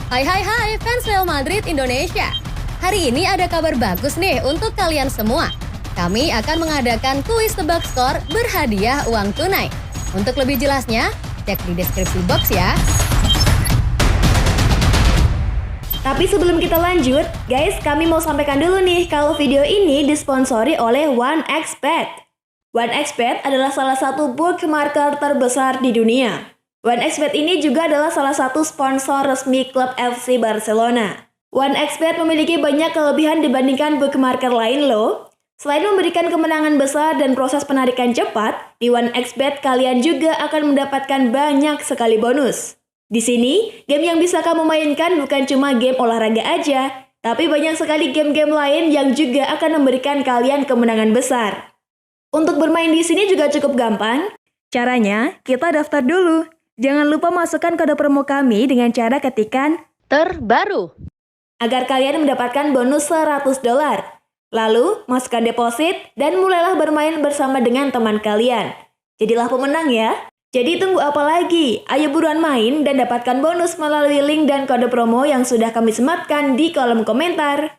Hai fans Real Madrid Indonesia. Hari ini ada kabar bagus nih untuk kalian semua. Kami akan mengadakan kuis tebak skor berhadiah uang tunai. Untuk lebih jelasnya, cek di deskripsi box ya. Tapi sebelum kita lanjut, guys, kami mau sampaikan dulu nih kalau video ini disponsori oleh OneXBet. OneXBet adalah salah satu bookmaker terbesar di dunia. OneXBet ini juga adalah salah satu sponsor resmi klub FC Barcelona. OneXBet memiliki banyak kelebihan dibandingkan bookmaker lain loh. Selain memberikan kemenangan besar dan proses penarikan cepat, di OneXBet kalian juga akan mendapatkan banyak sekali bonus. Di sini, game yang bisa kamu mainkan bukan cuma game olahraga aja, tapi banyak sekali game-game lain yang juga akan memberikan kalian kemenangan besar. Untuk bermain di sini juga cukup gampang. Caranya, kita daftar dulu. Jangan lupa masukkan kode promo kami dengan cara ketikan Terbaru. agar kalian mendapatkan bonus $100. Lalu, masukkan deposit dan mulailah bermain bersama dengan teman kalian. Jadilah pemenang ya. Jadi tunggu apa lagi? Ayo buruan main dan dapatkan bonus melalui link dan kode promo yang sudah kami sematkan di kolom komentar.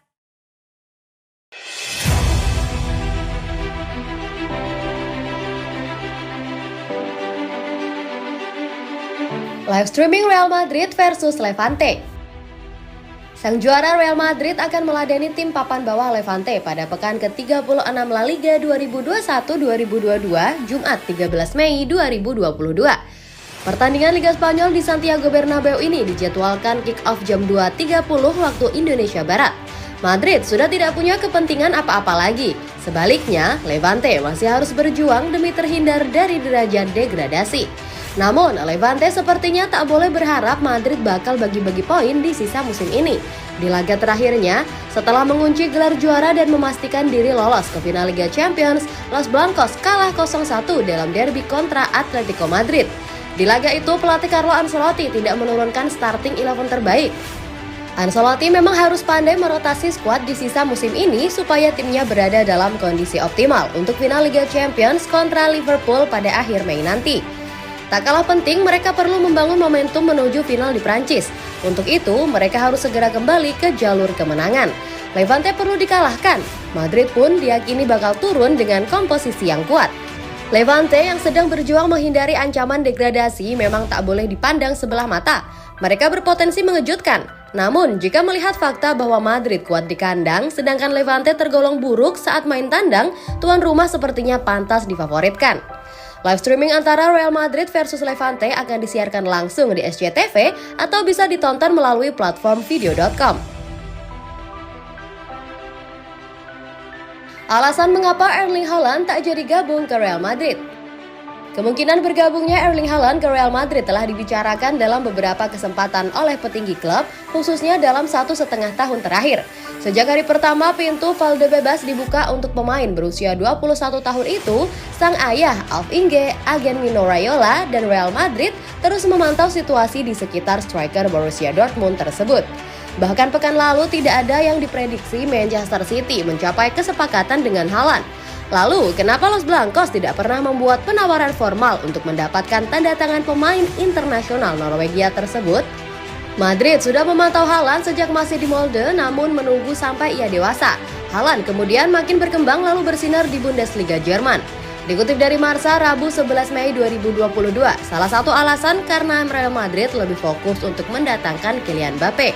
Live streaming Real Madrid versus Levante. Sang juara Real Madrid akan meladeni tim papan bawah Levante pada pekan ke-36 La Liga 2021-2022, Jumat 13 Mei 2022. Pertandingan Liga Spanyol di Santiago Bernabeu ini dijadwalkan kick-off jam 2.30 waktu Indonesia Barat. Madrid sudah tidak punya kepentingan apa-apa lagi. Sebaliknya, Levante masih harus berjuang demi terhindar dari derajat degradasi. Namun, Levante sepertinya tak boleh berharap Madrid bakal bagi-bagi poin di sisa musim ini. Di laga terakhirnya, setelah mengunci gelar juara dan memastikan diri lolos ke final Liga Champions, Los Blancos kalah 0-1 dalam derby kontra Atletico Madrid. Di laga itu, pelatih Carlo Ancelotti tidak menurunkan starting 11 terbaik. Ancelotti memang harus pandai merotasi skuad di sisa musim ini supaya timnya berada dalam kondisi optimal untuk final Liga Champions kontra Liverpool pada akhir Mei nanti. Tak kalah penting, mereka perlu membangun momentum menuju final di Prancis. Untuk itu, mereka harus segera kembali ke jalur kemenangan. Levante perlu dikalahkan. Madrid pun diyakini bakal turun dengan komposisi yang kuat. Levante yang sedang berjuang menghindari ancaman degradasi memang tak boleh dipandang sebelah mata. Mereka berpotensi mengejutkan. Namun, jika melihat fakta bahwa Madrid kuat di kandang, sedangkan Levante tergolong buruk saat main tandang, tuan rumah sepertinya pantas difavoritkan. Live streaming antara Real Madrid versus Levante akan disiarkan langsung di SCTV atau bisa ditonton melalui platform video.com. Alasan mengapa Erling Haaland tak jadi gabung ke Real Madrid. Kemungkinan bergabungnya Erling Haaland ke Real Madrid telah dibicarakan dalam beberapa kesempatan oleh petinggi klub, khususnya dalam 1,5 tahun terakhir. Sejak hari pertama pintu valde bebas dibuka untuk pemain berusia 21 tahun itu, sang ayah Alf Inge, agen Mino Raiola, dan Real Madrid terus memantau situasi di sekitar striker Borussia Dortmund tersebut. Bahkan pekan lalu tidak ada yang diprediksi Manchester City mencapai kesepakatan dengan Haaland. Lalu, kenapa Los Blancos tidak pernah membuat penawaran formal untuk mendapatkan tanda tangan pemain internasional Norwegia tersebut? Madrid sudah memantau Haaland sejak masih di Molde, namun menunggu sampai ia dewasa. Haaland kemudian makin berkembang lalu bersinar di Bundesliga Jerman. Dikutip dari Marca, Rabu 11 Mei 2022, salah satu alasan karena Real Madrid lebih fokus untuk mendatangkan Kylian Mbappe.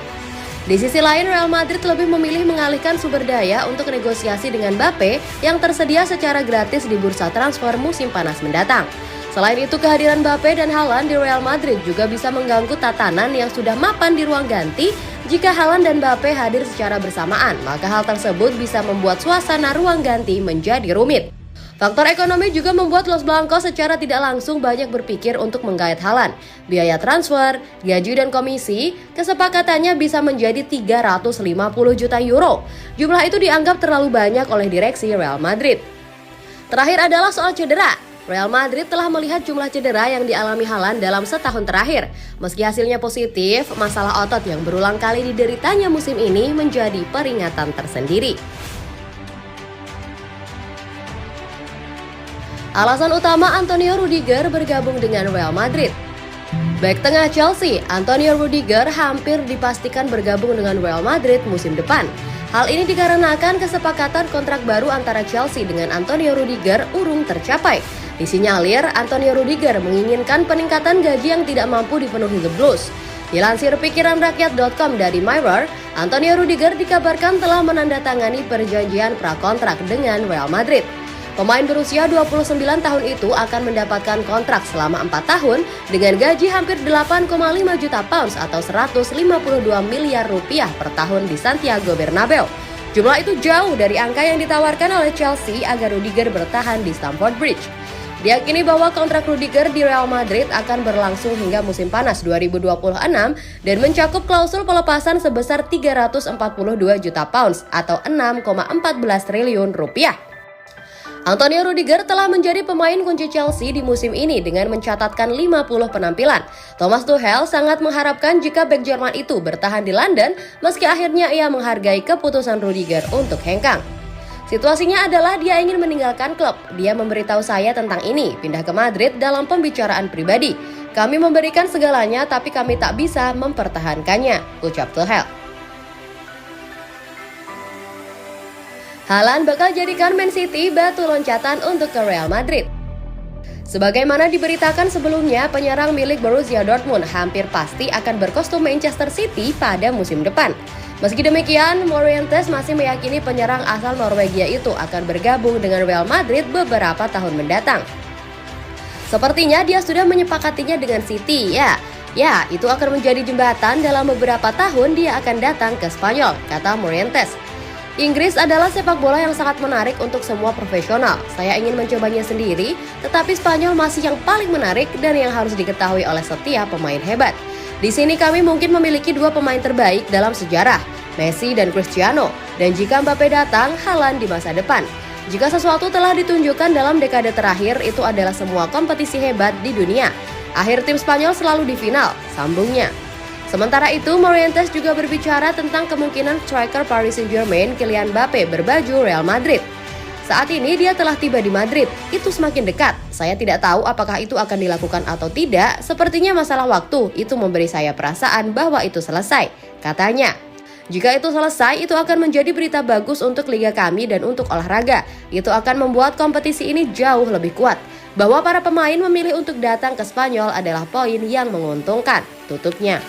Di sisi lain, Real Madrid lebih memilih mengalihkan sumber daya untuk negosiasi dengan Mbappe yang tersedia secara gratis di bursa transfer musim panas mendatang. Selain itu, kehadiran Mbappe dan Haaland di Real Madrid juga bisa mengganggu tatanan yang sudah mapan di ruang ganti. Jika Haaland dan Mbappe hadir secara bersamaan, maka hal tersebut bisa membuat suasana ruang ganti menjadi rumit. Faktor ekonomi juga membuat Los Blancos secara tidak langsung banyak berpikir untuk menggait Haaland. Biaya transfer, gaji dan komisi, kesepakatannya bisa menjadi 350 juta euro. Jumlah itu dianggap terlalu banyak oleh direksi Real Madrid. Terakhir adalah soal cedera. Real Madrid telah melihat jumlah cedera yang dialami Haaland dalam setahun terakhir. Meski hasilnya positif, masalah otot yang berulang kali dideritanya musim ini menjadi peringatan tersendiri. Alasan utama Antonio Rudiger bergabung dengan Real Madrid. Bek tengah Chelsea, Antonio Rudiger hampir dipastikan bergabung dengan Real Madrid musim depan. Hal ini dikarenakan kesepakatan kontrak baru antara Chelsea dengan Antonio Rudiger urung tercapai. Disinyalir, Antonio Rudiger menginginkan peningkatan gaji yang tidak mampu dipenuhi The Blues. Dilansir pikiranrakyat.com dari Mirror, Antonio Rudiger dikabarkan telah menandatangani perjanjian prakontrak dengan Real Madrid. Pemain berusia 29 tahun itu akan mendapatkan kontrak selama 4 tahun dengan gaji hampir 8,5 juta pounds atau 152 miliar rupiah per tahun di Santiago Bernabeu. Jumlah itu jauh dari angka yang ditawarkan oleh Chelsea agar Rudiger bertahan di Stamford Bridge. Diyakini bahwa kontrak Rudiger di Real Madrid akan berlangsung hingga musim panas 2026 dan mencakup klausul pelepasan sebesar 342 juta pounds atau 6,14 triliun rupiah. Antonio Rudiger telah menjadi pemain kunci Chelsea di musim ini dengan mencatatkan 50 penampilan. Thomas Tuchel sangat mengharapkan jika bek Jerman itu bertahan di London meski akhirnya ia menghargai keputusan Rudiger untuk hengkang. Situasinya adalah dia ingin meninggalkan klub. Dia memberitahu saya tentang ini, pindah ke Madrid dalam pembicaraan pribadi. Kami memberikan segalanya tapi kami tak bisa mempertahankannya, ucap Tuchel. Haaland bakal jadikan Man City batu loncatan untuk ke Real Madrid. Sebagaimana diberitakan sebelumnya, penyerang milik Borussia Dortmund hampir pasti akan berkostum Manchester City pada musim depan. Meski demikian, Morientes masih meyakini penyerang asal Norwegia itu akan bergabung dengan Real Madrid beberapa tahun mendatang. Sepertinya dia sudah menyepakatinya dengan City, ya, itu akan menjadi jembatan dalam beberapa tahun dia akan datang ke Spanyol, kata Morientes. Inggris adalah sepak bola yang sangat menarik untuk semua profesional. Saya ingin mencobanya sendiri, tetapi Spanyol masih yang paling menarik dan yang harus diketahui oleh setiap pemain hebat. Di sini kami mungkin memiliki 2 pemain terbaik dalam sejarah, Messi dan Cristiano, dan jika Mbappe datang, Haaland di masa depan. Jika sesuatu telah ditunjukkan dalam dekade terakhir, itu adalah semua kompetisi hebat di dunia. Akhir tim Spanyol selalu di final, sambungnya. Sementara itu, Morientes juga berbicara tentang kemungkinan striker Paris Saint-Germain Kylian Mbappe berbaju Real Madrid. Saat ini dia telah tiba di Madrid, itu semakin dekat. Saya tidak tahu apakah itu akan dilakukan atau tidak, sepertinya masalah waktu, itu memberi saya perasaan bahwa itu selesai, katanya. Jika itu selesai, itu akan menjadi berita bagus untuk liga kami dan untuk olahraga. Itu akan membuat kompetisi ini jauh lebih kuat. Bahwa para pemain memilih untuk datang ke Spanyol adalah poin yang menguntungkan, tutupnya.